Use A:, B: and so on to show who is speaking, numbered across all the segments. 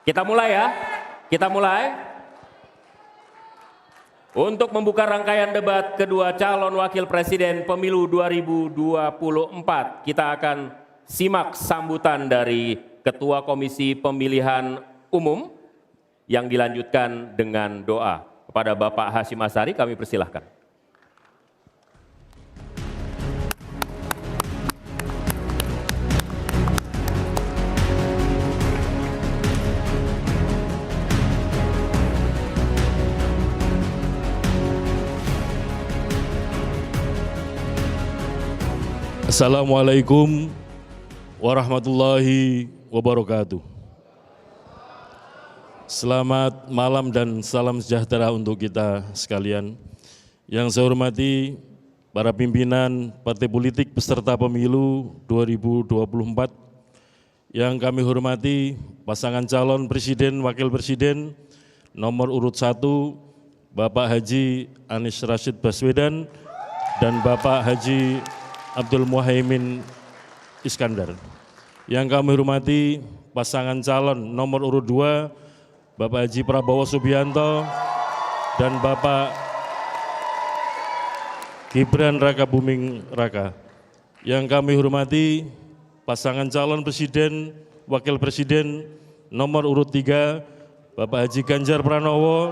A: Kita mulai ya, kita mulai. Untuk membuka rangkaian debat kedua calon wakil presiden pemilu 2024, kita akan simak sambutan dari Ketua Komisi Pemilihan Umum yang dilanjutkan dengan doa. Kepada Bapak Hasyim Asyari kami persilahkan.
B: Assalamualaikum warahmatullahi wabarakatuh. Selamat malam dan salam sejahtera untuk kita sekalian. Yang saya hormati para pimpinan partai politik peserta pemilu 2024. Yang kami hormati pasangan calon presiden wakil presiden nomor urut 1 Bapak Haji Anies Rashid Baswedan dan Bapak Haji Abdul Muhaimin Iskandar. Yang kami hormati pasangan calon nomor urut 2 Bapak Haji Prabowo Subianto dan Bapak Gibran Raka Buming Raka. Yang kami hormati pasangan calon presiden wakil presiden nomor urut 3 Bapak Haji Ganjar Pranowo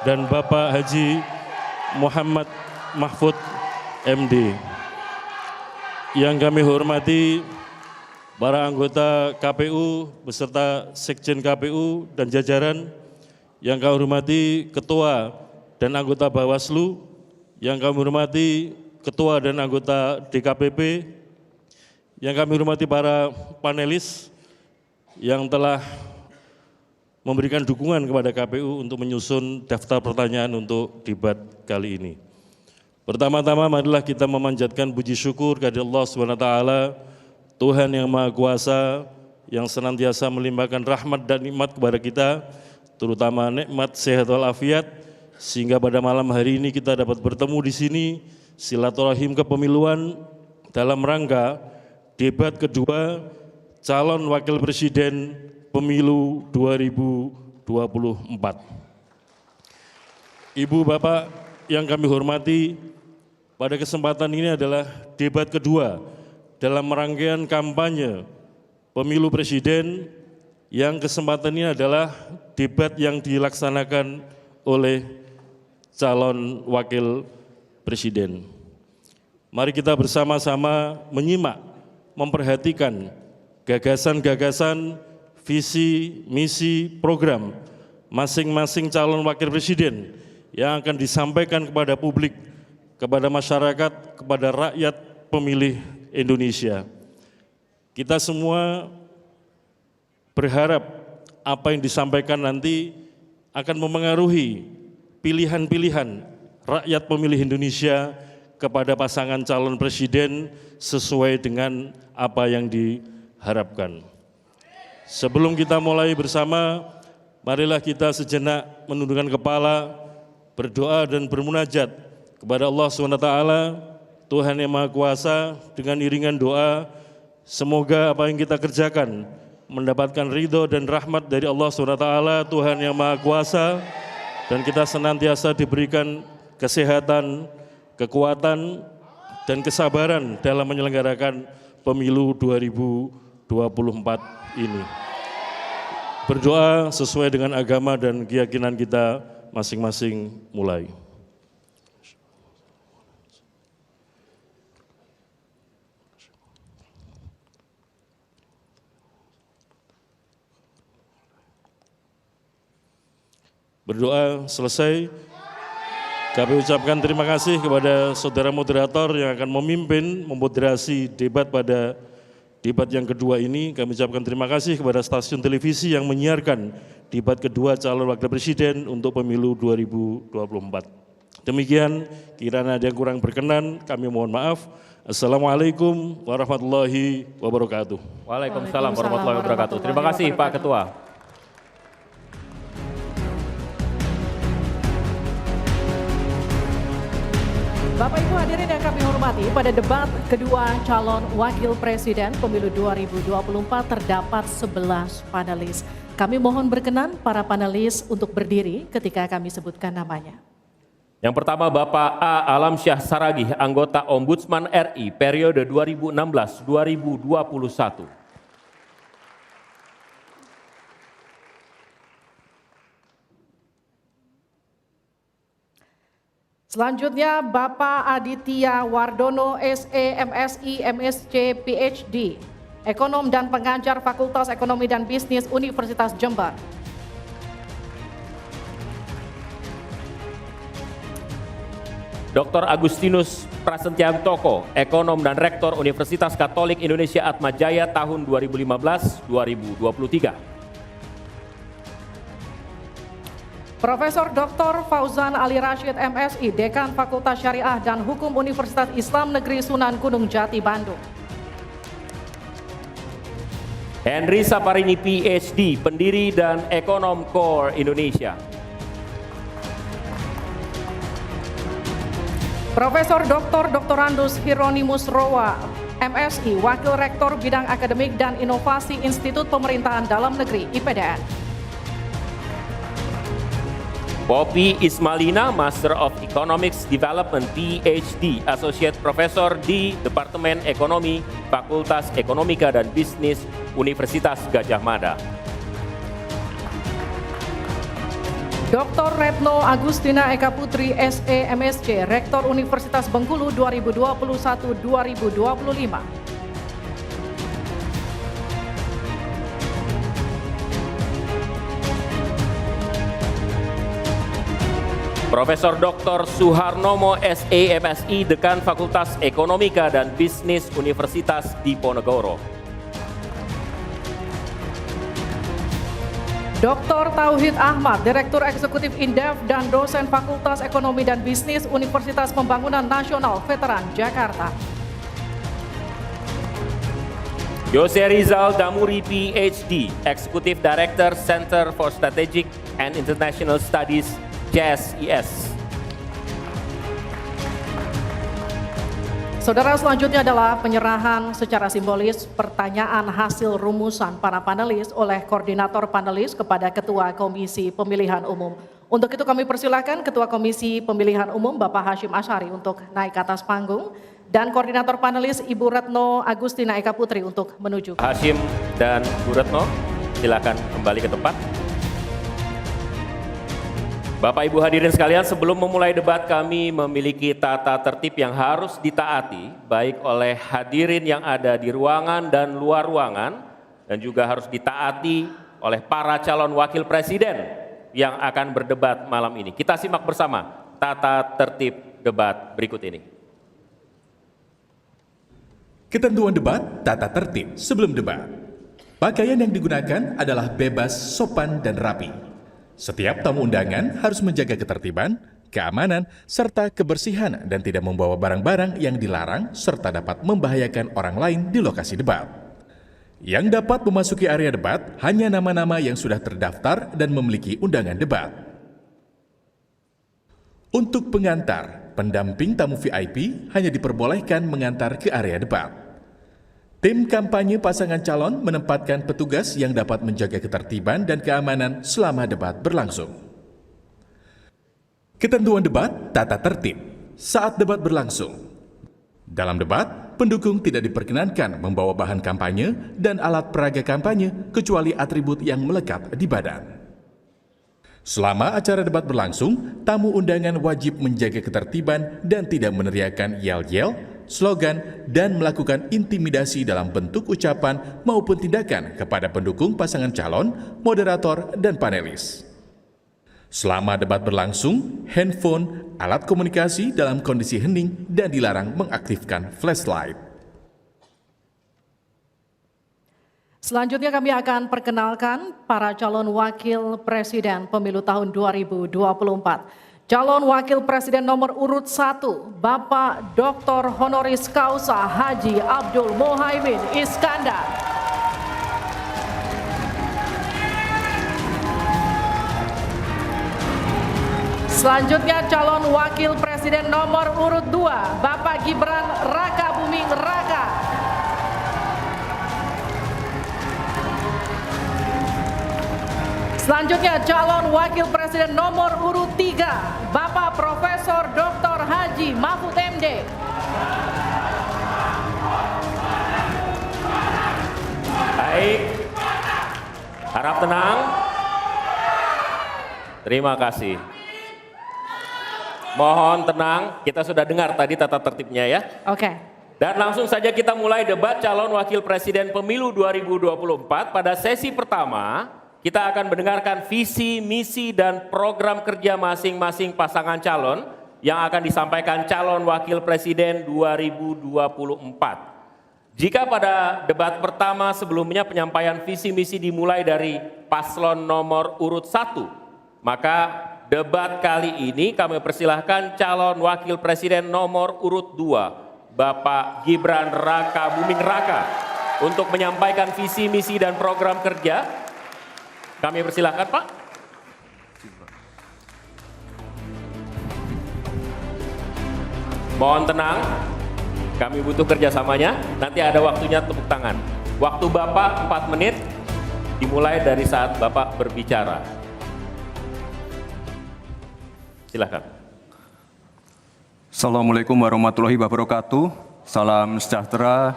B: dan Bapak Haji Muhammad Mahfud MD. Yang kami hormati para anggota KPU beserta Sekjen KPU dan jajaran, yang kami hormati Ketua dan anggota Bawaslu, yang kami hormati Ketua dan anggota DKPP, yang kami hormati para panelis yang telah memberikan dukungan kepada KPU untuk menyusun daftar pertanyaan untuk debat kali ini. Pertama-tama marilah kita memanjatkan puji syukur kepada Allah SWT, Tuhan yang Maha Kuasa, yang senantiasa melimpahkan rahmat dan nikmat kepada kita, terutama nikmat sehat walafiat, sehingga pada malam hari ini kita dapat bertemu di sini, silaturahim kepemiluan dalam rangka debat kedua calon wakil presiden pemilu 2024. Ibu Bapak yang kami hormati, pada kesempatan ini adalah debat kedua dalam rangkaian kampanye pemilu presiden, yang kesempatan ini adalah debat yang dilaksanakan oleh calon wakil presiden. Mari kita bersama-sama menyimak, memperhatikan gagasan-gagasan, visi, misi, program masing-masing calon wakil presiden yang akan disampaikan kepada publik, kepada masyarakat, kepada rakyat pemilih Indonesia. Kita semua berharap apa yang disampaikan nanti akan memengaruhi pilihan-pilihan rakyat pemilih Indonesia kepada pasangan calon presiden sesuai dengan apa yang diharapkan. Sebelum kita mulai bersama, marilah kita sejenak menundukkan kepala, berdoa dan bermunajat kepada Allah SWT, Tuhan yang Maha Kuasa. Dengan iringan doa, semoga apa yang kita kerjakan mendapatkan ridho dan rahmat dari Allah SWT, Tuhan yang Maha Kuasa, dan kita senantiasa diberikan kesehatan, kekuatan, dan kesabaran dalam menyelenggarakan pemilu 2024 ini. Berdoa sesuai dengan agama dan keyakinan kita masing-masing. Mulai. Berdoa selesai, kami ucapkan terima kasih kepada saudara moderator yang akan memimpin, memoderasi debat pada debat yang kedua ini. Kami ucapkan terima kasih kepada stasiun televisi yang menyiarkan debat kedua calon wakil presiden untuk pemilu 2024. Demikian, kiranya ada yang kurang berkenan, kami mohon maaf. Assalamualaikum warahmatullahi wabarakatuh.
A: Waalaikumsalam warahmatullahi wabarakatuh. Terima kasih Pak Ketua.
C: Bapak Ibu hadirin yang kami hormati, pada debat kedua calon wakil presiden pemilu 2024 terdapat 11 panelis. Kami mohon berkenan para panelis untuk berdiri ketika kami sebutkan namanya.
A: Yang pertama Bapak A. Alamsyah Saragih, anggota Ombudsman RI periode 2016-2021.
C: Selanjutnya Bapak Aditya Wardono SE MSI MSc PhD, Ekonom dan Pengajar Fakultas Ekonomi dan Bisnis Universitas Jember.
A: Dr. Agustinus Prasetyanto, Ekonom dan Rektor Universitas Katolik Indonesia Atmajaya tahun 2015-2023.
C: Profesor Dr. Fauzan Ali Rashid MSI, Dekan Fakultas Syariah dan Hukum Universitas Islam Negeri Sunan Gunung Jati, Bandung.
A: Henry Saparini PhD, pendiri dan ekonom Core Indonesia.
C: Profesor Dr. Dr. Hieronymus Rowa, MSI, Wakil Rektor Bidang Akademik dan Inovasi Institut Pemerintahan Dalam Negeri, IPDN.
A: Poppy Ismalina, Master of Economics Development, PhD, Associate Professor di Departemen Ekonomi, Fakultas Ekonomika dan Bisnis, Universitas Gadjah Mada.
C: Dr. Retno Agustina Eka Putri, SE MSc, Rektor Universitas Bengkulu 2021-2025.
A: Profesor Dr. Suharnomo SE MSI, Dekan Fakultas Ekonomika dan Bisnis Universitas Diponegoro.
C: Dr. Tauhid Ahmad, Direktur Eksekutif Indef dan Dosen Fakultas Ekonomi dan Bisnis Universitas Pembangunan Nasional Veteran Jakarta.
A: Jose Rizal Damuri PhD, Eksekutif Director Center for Strategic and International Studies, JSIS.
C: Saudara, selanjutnya adalah penyerahan secara simbolis pertanyaan hasil rumusan para panelis oleh koordinator panelis kepada Ketua Komisi Pemilihan Umum. Untuk itu kami persilakan Ketua Komisi Pemilihan Umum Bapak Hashim Asyari untuk naik ke atas panggung dan koordinator panelis Ibu Retno Agustina Eka Putri untuk menuju.
A: Hashim dan Bu Retno, silakan kembali ke tempat. Bapak Ibu hadirin sekalian, sebelum memulai debat kami memiliki tata tertib yang harus ditaati baik oleh hadirin yang ada di ruangan dan luar ruangan dan juga harus ditaati oleh para calon wakil presiden yang akan berdebat malam ini. Kita simak bersama tata tertib debat berikut ini.
D: Ketentuan debat, tata tertib sebelum debat. Pakaian yang digunakan adalah bebas, sopan, dan rapi. Setiap tamu undangan harus menjaga ketertiban, keamanan, serta kebersihan dan tidak membawa barang-barang yang dilarang serta dapat membahayakan orang lain di lokasi debat. Yang dapat memasuki area debat hanya nama-nama yang sudah terdaftar dan memiliki undangan debat. Untuk pengantar, pendamping tamu VIP hanya diperbolehkan mengantar ke area debat. Tim kampanye pasangan calon menempatkan petugas yang dapat menjaga ketertiban dan keamanan selama debat berlangsung. Ketentuan debat, tata tertib. Saat debat berlangsung. Dalam debat, pendukung tidak diperkenankan membawa bahan kampanye dan alat peraga kampanye kecuali atribut yang melekat di badan. Selama acara debat berlangsung, tamu undangan wajib menjaga ketertiban dan tidak meneriakkan yel-yel, slogan, dan melakukan intimidasi dalam bentuk ucapan maupun tindakan kepada pendukung pasangan calon, moderator, dan panelis. Selama debat berlangsung, handphone, alat komunikasi dalam kondisi hening dan dilarang mengaktifkan flashlight.
C: Selanjutnya kami akan perkenalkan para calon wakil presiden pemilu tahun 2024. Calon Wakil Presiden nomor urut 1, Bapak Dr. Honoris Causa Haji Abdul Muhaimin Iskandar. Selanjutnya calon Wakil Presiden Presiden nomor urut 2, Bapak Gibran Raka Buming Raka. Selanjutnya calon Wakil Presiden nomor urut 3, Bapak Profesor Dr. Haji Mahfud MD.
A: Baik, harap tenang. Terima kasih. Mohon tenang, kita sudah dengar tadi tata tertibnya ya.
C: Oke.
A: Dan langsung saja kita mulai debat calon wakil presiden pemilu 2024. Pada sesi pertama, kita akan mendengarkan visi, misi, dan program kerja masing-masing pasangan calon yang akan disampaikan calon wakil presiden 2024. Jika pada debat pertama sebelumnya penyampaian visi misi dimulai dari paslon nomor urut 1, maka debat kali ini kami persilahkan calon wakil presiden nomor urut 2, Bapak Gibran Raka Buming Raka, untuk menyampaikan visi misi dan program kerja. Kami persilahkan Pak. Mohon tenang. Kami butuh kerjasamanya, nanti ada waktunya tepuk tangan. Waktu Bapak 4 menit, dimulai dari saat Bapak berbicara. Silakan.
E: Assalamualaikum warahmatullahi wabarakatuh. Salam sejahtera,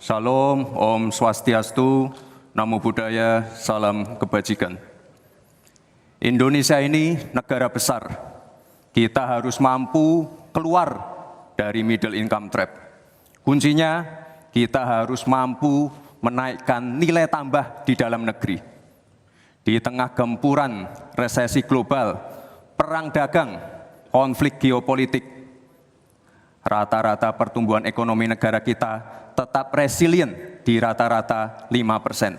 E: Shalom, Om Swastiastu, Namo Buddhaya, salam kebajikan. Indonesia ini negara besar. Kita harus mampu keluar dari middle income trap. Kuncinya kita harus mampu menaikkan nilai tambah di dalam negeri. Di tengah gempuran resesi global, perang dagang, konflik geopolitik, rata-rata pertumbuhan ekonomi negara kita tetap resilient di rata-rata 5%.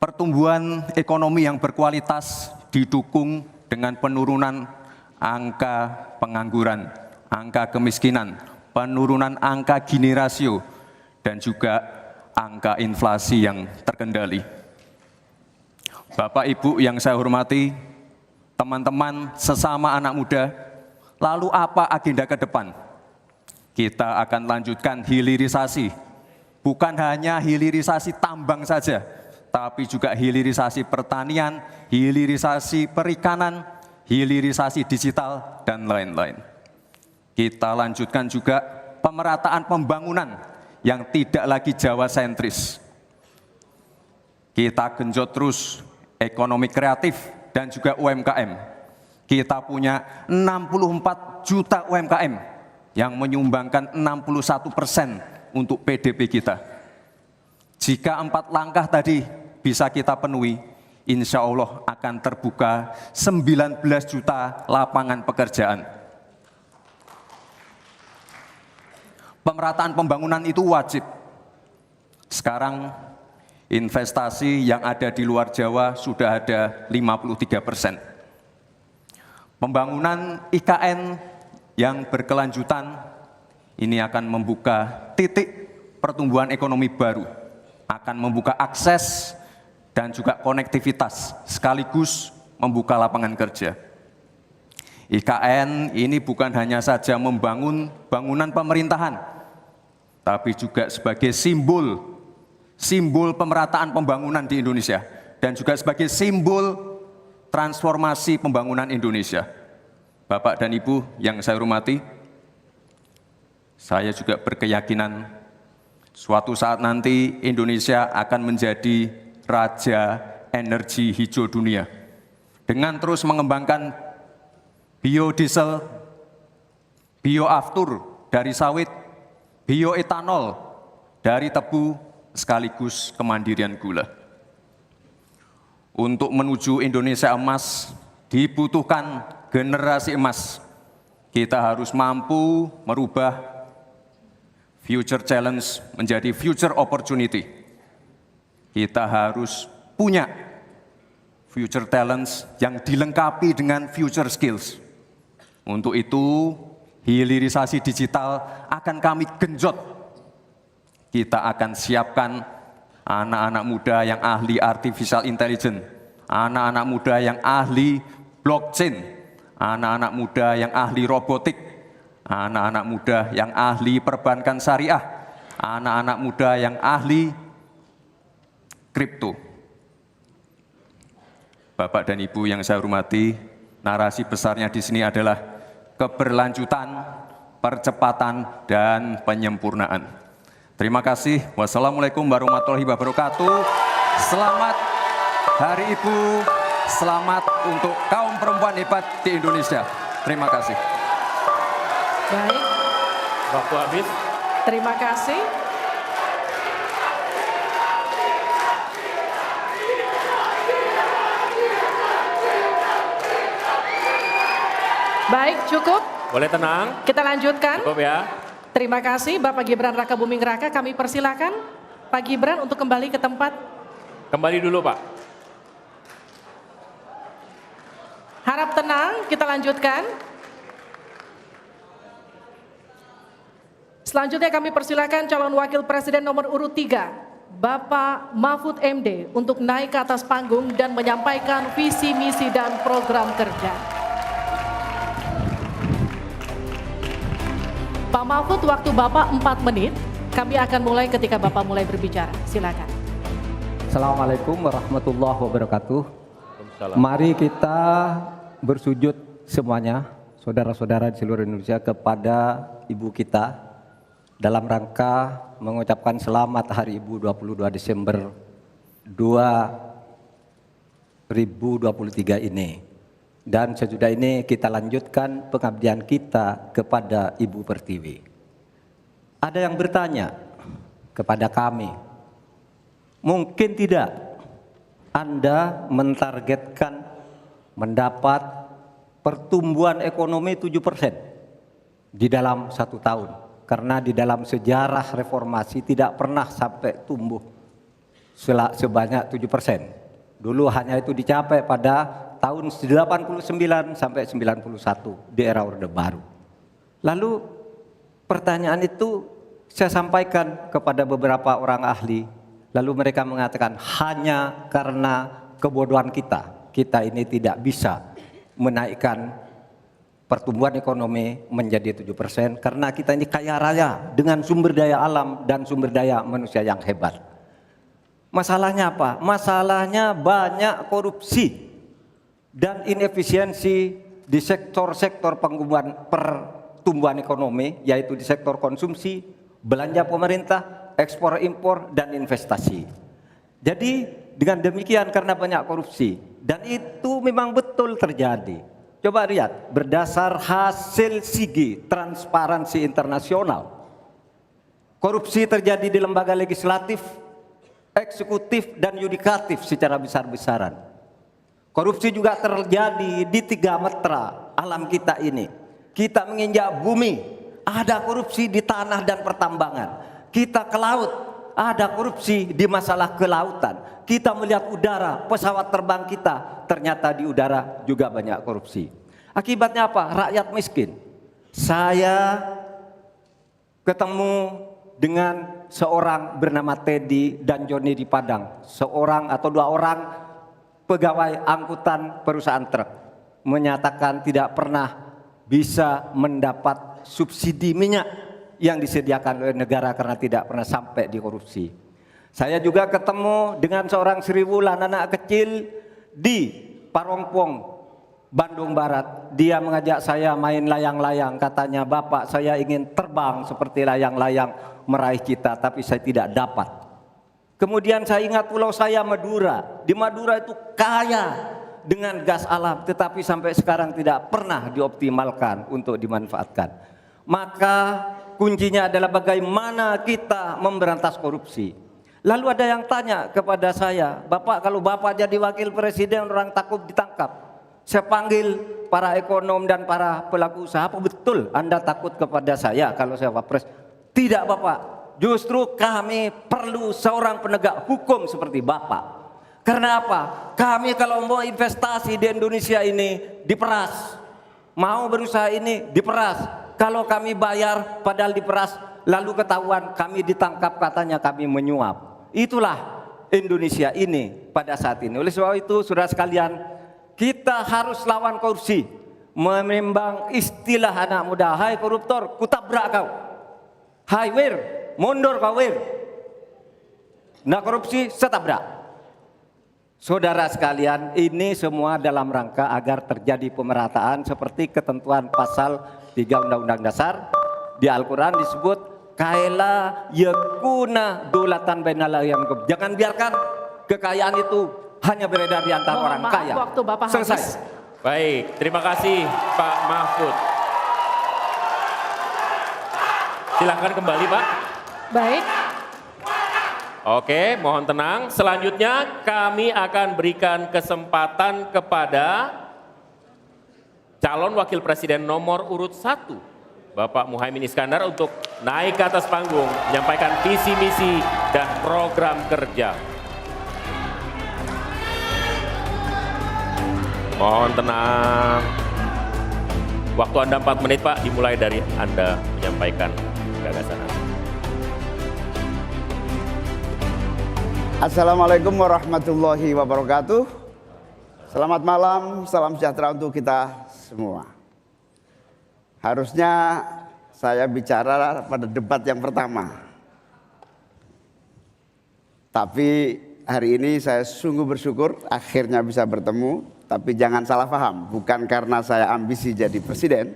E: Pertumbuhan ekonomi yang berkualitas didukung dengan penurunan angka pengangguran, angka kemiskinan, penurunan angka Gini rasio, dan juga angka inflasi yang terkendali. Bapak Ibu yang saya hormati, teman-teman sesama anak muda, lalu apa agenda ke depan? Kita akan lanjutkan hilirisasi, bukan hanya hilirisasi tambang saja, tapi juga hilirisasi pertanian, hilirisasi perikanan, hilirisasi digital, dan lain-lain. Kita lanjutkan juga pemerataan pembangunan yang tidak lagi Jawa sentris. Kita genjot terus ekonomi kreatif dan juga UMKM. Kita punya 64 juta UMKM yang menyumbangkan 61% untuk PDB kita. Jika 4 langkah tadi bisa kita penuhi, insya Allah akan terbuka 19 juta lapangan pekerjaan. Pemerataan pembangunan itu wajib. Sekarang investasi yang ada di luar Jawa sudah ada 53%. Pembangunan IKN yang berkelanjutan ini akan membuka titik pertumbuhan ekonomi baru, akan membuka akses dan juga konektivitas, sekaligus membuka lapangan kerja. IKN ini bukan hanya saja membangun bangunan pemerintahan, tapi juga sebagai simbol pemerataan pembangunan di Indonesia, dan juga sebagai simbol transformasi pembangunan Indonesia. Bapak dan Ibu yang saya hormati, saya juga berkeyakinan suatu saat nanti Indonesia akan menjadi raja energi hijau dunia dengan terus mengembangkan biodiesel, bioaftur dari sawit, bioetanol dari tebu, sekaligus kemandirian gula. Untuk menuju Indonesia emas dibutuhkan generasi emas. Kita harus mampu merubah future challenge menjadi future opportunity. Kita harus punya future talents yang dilengkapi dengan future skills. Untuk itu, hilirisasi digital akan kami genjot. Kita akan siapkan anak-anak muda yang ahli artificial intelligence, anak-anak muda yang ahli blockchain, anak-anak muda yang ahli robotik, anak-anak muda yang ahli perbankan syariah, anak-anak muda yang ahli kripto. Bapak dan Ibu yang saya hormati, narasi besarnya di sini adalah keberlanjutan, percepatan, dan penyempurnaan. Terima kasih. Wassalamualaikum warahmatullahi wabarakatuh. Selamat Hari Ibu, selamat untuk kaum perempuan hebat di Indonesia. Terima kasih.
C: Baik,
A: Waktu habis.
C: terima kasih. Baik, cukup.
A: Boleh tenang.
C: Kita lanjutkan.
A: Cukup ya.
C: Terima kasih Bapak Gibran Raka Buming Raka. Kami persilakan Pak Gibran untuk kembali ke tempat.
A: Kembali dulu Pak.
C: Harap tenang, kita lanjutkan. Selanjutnya kami persilakan calon wakil presiden nomor urut 3, Bapak Mahfud MD untuk naik ke atas panggung dan menyampaikan visi, misi, dan program kerja. Pak Mahfud, waktu Bapak 4 menit. Kami akan mulai ketika Bapak mulai berbicara. Silakan.
F: Assalamualaikum warahmatullahi wabarakatuh.
A: Waalaikumsalam.
F: Mari kita bersujud semuanya, saudara-saudara di seluruh Indonesia, kepada Ibu kita dalam rangka mengucapkan selamat Hari Ibu 22 Desember 2023 ini. Dan sesudah ini kita lanjutkan pengabdian kita kepada Ibu Pertiwi. Ada yang bertanya kepada kami, mungkin tidak Anda mentargetkan mendapat pertumbuhan ekonomi 7% di dalam 1 tahun. Karena di dalam sejarah reformasi tidak pernah sampai tumbuh sebanyak 7%. Dulu hanya itu dicapai pada tahun 89 sampai 91 di era Orde Baru. Lalu pertanyaan itu saya sampaikan kepada beberapa orang ahli. Lalu mereka mengatakan hanya karena kebodohan kita ini tidak bisa menaikkan pertumbuhan ekonomi menjadi 7% karena kita ini kaya raya dengan sumber daya alam dan sumber daya manusia yang hebat. Masalahnya apa? Masalahnya banyak korupsi dan inefisiensi di sektor-sektor pertumbuhan ekonomi, yaitu di sektor konsumsi, belanja pemerintah, ekspor impor, dan investasi. Jadi dengan demikian karena banyak korupsi, dan itu memang betul terjadi. Coba lihat, berdasar hasil SIGI, Transparansi Internasional, korupsi terjadi di lembaga legislatif, eksekutif, dan yudikatif secara besar-besaran. Korupsi juga terjadi di 3 metra alam kita ini. Kita menginjak bumi, ada korupsi di tanah dan pertambangan. Kita ke laut, ada korupsi di masalah kelautan. Kita melihat udara, pesawat terbang kita, ternyata di udara juga banyak korupsi. Akibatnya apa? Rakyat miskin. Saya ketemu dengan seorang bernama Teddy dan Joni di Padang, seorang atau 2 orang pegawai angkutan perusahaan truk, menyatakan tidak pernah bisa mendapat subsidi minyak yang disediakan oleh negara karena tidak pernah sampai di korupsi. Saya juga ketemu dengan seorang Sri Wulan, anak kecil di Parongpong, Bandung Barat. Dia mengajak saya main layang-layang, katanya, "Bapak, saya ingin terbang seperti layang-layang meraih cita, tapi saya tidak dapat." Kemudian saya ingat pulau saya, Madura. Di Madura itu kaya dengan gas alam, tetapi sampai sekarang tidak pernah dioptimalkan untuk dimanfaatkan. Maka kuncinya adalah bagaimana kita memberantas korupsi. Lalu ada yang tanya kepada saya, "Bapak, kalau Bapak jadi wakil presiden orang takut ditangkap." Saya panggil para ekonom dan para pelaku usaha, "Apa betul Anda takut kepada saya kalau saya wapres?" "Tidak, Bapak. Justru kami perlu seorang penegak hukum seperti Bapak. Karena apa? Kami kalau mau investasi di Indonesia ini diperas. Mau berusaha ini diperas. Kalau kami bayar padahal diperas, lalu ketahuan kami ditangkap, katanya kami menyuap." Itulah Indonesia ini pada saat ini. Oleh sebab itu, saudara sekalian, kita harus lawan korupsi. Menimbang istilah anak muda, hai koruptor, kutabrak kau. Hai wir, mundur kau wir. Nah korupsi, setabrak. Saudara sekalian, ini semua dalam rangka agar terjadi pemerataan seperti ketentuan pasal 3 Undang-Undang Dasar. Di Al-Quran disebut kaila yakuna dolatan bainal ayam. Jangan biarkan kekayaan itu hanya beredar di antara orang
C: Mohon maaf,
F: kaya.
C: waktu Bapak
F: Selesai.
C: habis.
A: Baik, terima kasih Pak Mahfud. Silakan kembali Pak.
C: Baik,
A: Oke, mohon tenang. Selanjutnya kami akan berikan kesempatan kepada calon wakil presiden nomor urut 1, Bapak Muhaimin Iskandar, untuk naik ke atas panggung, menyampaikan visi misi dan program kerja. Mohon tenang. Waktu Anda 4 menit Pak, dimulai dari Anda menyampaikan gagasan Anda.
G: Assalamualaikum warahmatullahi wabarakatuh. Selamat malam, salam sejahtera untuk kita semua. Harusnya saya bicara pada debat yang pertama. Tapi hari ini saya sungguh bersyukur akhirnya bisa bertemu. Tapi jangan salah paham, bukan karena saya ambisi jadi presiden,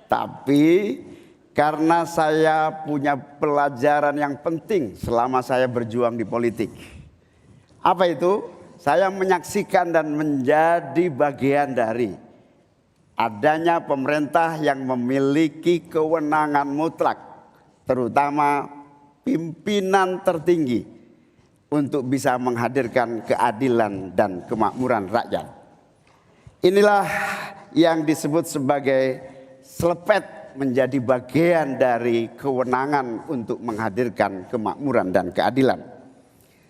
G: tapi karena saya punya pelajaran yang penting selama saya berjuang di politik. Apa itu? Saya menyaksikan dan menjadi bagian dari adanya pemerintah yang memiliki kewenangan mutlak, terutama pimpinan tertinggi, untuk bisa menghadirkan keadilan dan kemakmuran rakyat. Inilah yang disebut sebagai selepet, menjadi bagian dari kewenangan untuk menghadirkan kemakmuran dan keadilan.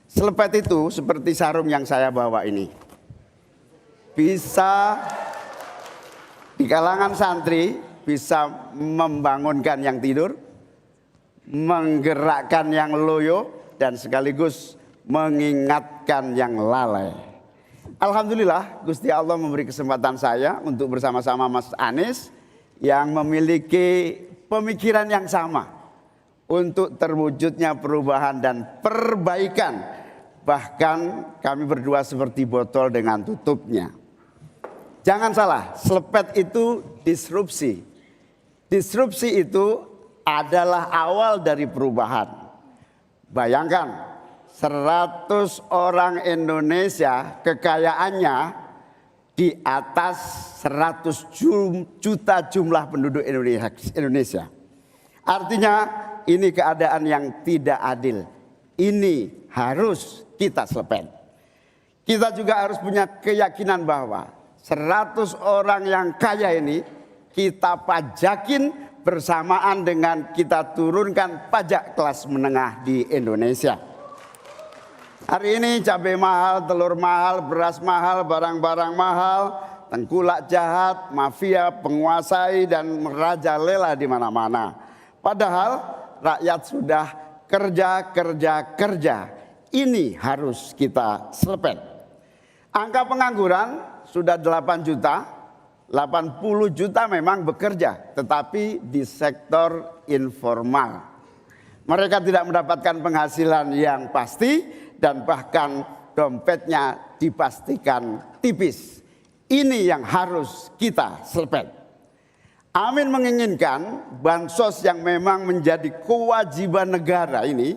G: Selepet itu seperti sarung yang saya bawa ini. Bisa di kalangan santri, bisa membangunkan yang tidur, menggerakkan yang loyo, dan sekaligus mengingatkan yang lalai. Alhamdulillah Gusti Allah memberi kesempatan saya untuk bersama-sama Mas Anies yang memiliki pemikiran yang sama untuk terwujudnya perubahan dan perbaikan. Bahkan kami berdua seperti botol dengan tutupnya. Jangan salah, selepet itu disrupsi. Disrupsi itu adalah awal dari perubahan. Bayangkan, 100 orang Indonesia kekayaannya di atas 100 juta jumlah penduduk Indonesia. Artinya ini keadaan yang tidak adil. Ini harus kita selepet. Kita juga harus punya keyakinan bahwa 100 orang yang kaya ini kita pajakin bersamaan dengan kita turunkan pajak kelas menengah di Indonesia. Hari ini cabai mahal, telur mahal, beras mahal, barang-barang mahal, tengkulak jahat, mafia penguasai dan merajalela di mana-mana. Padahal rakyat sudah kerja. Ini harus kita selepet. Angka pengangguran sudah 8 juta, 80 juta memang bekerja, tetapi di sektor informal. Mereka tidak mendapatkan penghasilan yang pasti, dan bahkan dompetnya dipastikan tipis. Ini yang harus kita selepet. Amin menginginkan bansos yang memang menjadi kewajiban negara ini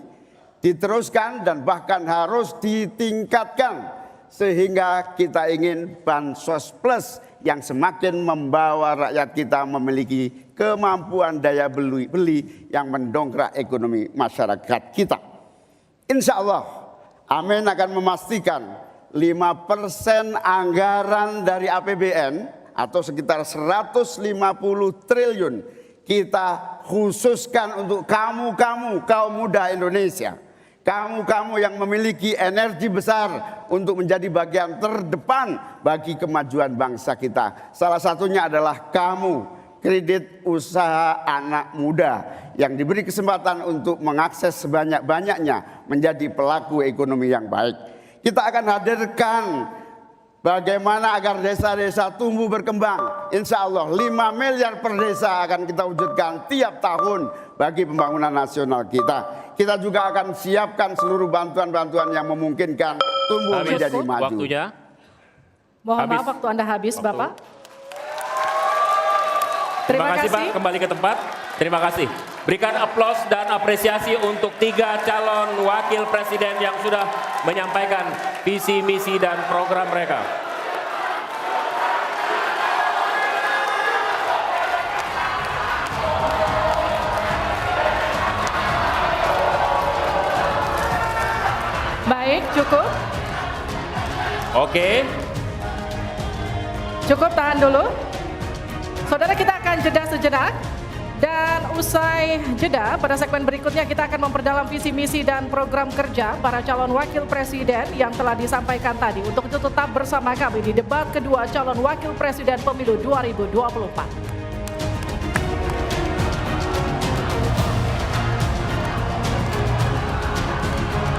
G: diteruskan dan bahkan harus ditingkatkan, sehingga kita ingin bansos plus yang semakin membawa rakyat kita memiliki kemampuan daya beli yang mendongkrak ekonomi masyarakat kita. Insya Allah Amin akan memastikan 5% anggaran dari APBN atau sekitar 150 triliun kita khususkan untuk kamu kaum muda Indonesia. Kamu yang memiliki energi besar untuk menjadi bagian terdepan bagi kemajuan bangsa kita. Salah satunya adalah kamu, kredit usaha anak muda yang diberi kesempatan untuk mengakses sebanyak-banyaknya menjadi pelaku ekonomi yang baik. Kita akan hadirkan bagaimana agar desa-desa tumbuh berkembang. Insya Allah 5 miliar per desa akan kita wujudkan tiap tahun bagi pembangunan nasional kita. Kita juga akan siapkan seluruh bantuan-bantuan yang memungkinkan tumbuh
A: Habis
G: menjadi maju.
A: waktunya.
C: Mohon
A: Habis.
C: maaf waktu Anda habis,
A: Waktu.
C: Bapak.
A: Terima kasih Pak, kembali ke tempat. Terima kasih. Berikan aplaus dan apresiasi untuk 3 calon wakil presiden yang sudah menyampaikan visi, misi, dan program mereka.
C: Baik, cukup.
A: Oke,
C: Cukup, tahan dulu. Saudara, kita akan jeda sejenak. Dan usai jeda, pada segmen berikutnya kita akan memperdalam visi misi dan program kerja para calon wakil presiden yang telah disampaikan tadi. Untuk itu tetap bersama kami di debat kedua calon wakil presiden pemilu 2024.